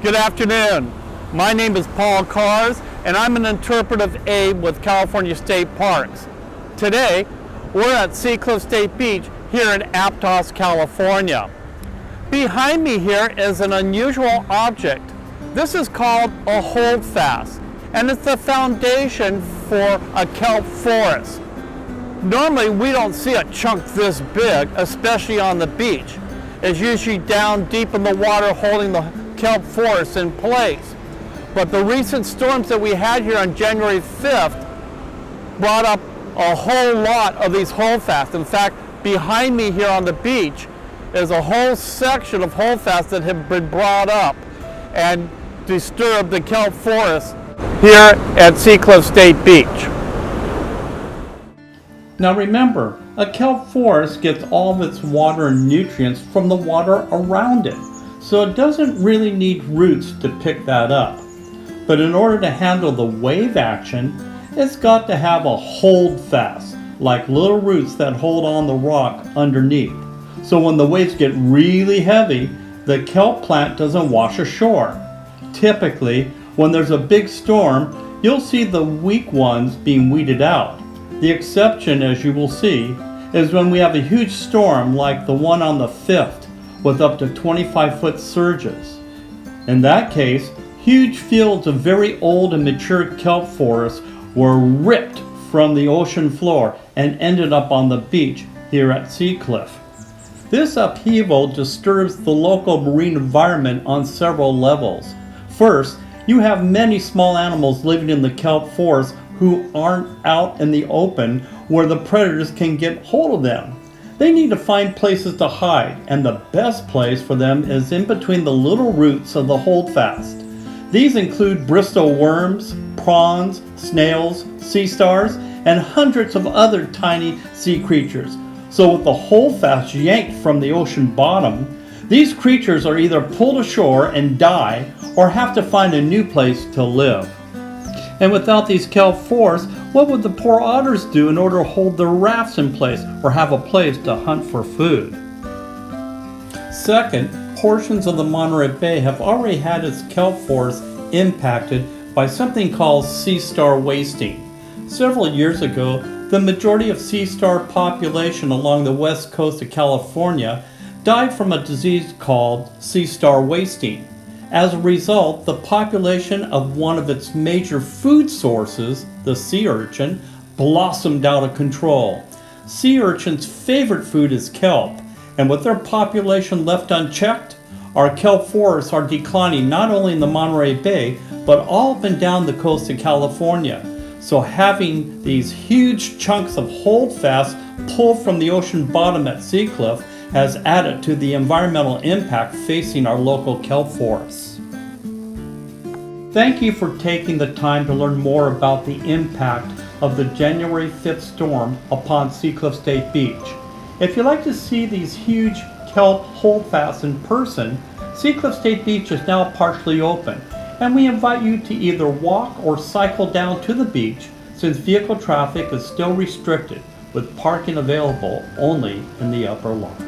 Good afternoon. My name is Paul Kars, and I'm an interpretive aide with California State Parks. Today, we're at Seacliff State Beach here in Aptos, California. Behind me here is an unusual object. This is called a holdfast, and it's the foundation for a kelp forest. Normally, we don't see a chunk this big, especially on the beach. It's usually down deep in the water holding the kelp forest in place. But the recent storms that we had here on January 5th brought up a whole lot of these holdfasts. In fact, behind me here on the beach is a whole section of holdfasts that have been brought up and disturbed the kelp forest here at Seacliff State Beach. Now remember, a kelp forest gets all of its water and nutrients from the water around it, so it doesn't really need roots to pick that up. But in order to handle the wave action, it's got to have a holdfast, like little roots that hold on the rock underneath. So when the waves get really heavy, the kelp plant doesn't wash ashore. Typically, when there's a big storm, you'll see the weak ones being weeded out. The exception, as you will see, is when we have a huge storm like the one on the 5th with up to 25-foot surges. In that case, huge fields of very old and mature kelp forests were ripped from the ocean floor and ended up on the beach here at Seacliff. This upheaval disturbs the local marine environment on several levels. First, you have many small animals living in the kelp forest who aren't out in the open where the predators can get hold of them. They need to find places to hide, and the best place for them is in between the little roots of the holdfast. These include Bristol worms, prawns, snails, sea stars, and hundreds of other tiny sea creatures. So with the holdfast yanked from the ocean bottom, these creatures are either pulled ashore and die or have to find a new place to live. And without these kelp forests, what would the poor otters do in order to hold their rafts in place or have a place to hunt for food? Second, portions of the Monterey Bay have already had its kelp forest impacted by something called sea star wasting. Several years ago, the majority of sea star population along the west coast of California died from a disease called sea star wasting. As a result, the population of one of its major food sources, the sea urchin, blossomed out of control. Sea urchins' favorite food is kelp, and with their population left unchecked, our kelp forests are declining not only in the Monterey Bay, but all up and down the coast of California. So having these huge chunks of holdfast pulled from the ocean bottom at Seacliff has added to the environmental impact facing our local kelp forests. Thank you for taking the time to learn more about the impact of the January 5th storm upon Seacliff State Beach. If you'd like to see these huge kelp holdfasts in person, Seacliff State Beach is now partially open, and we invite you to either walk or cycle down to the beach since vehicle traffic is still restricted, with parking available only in the upper lot.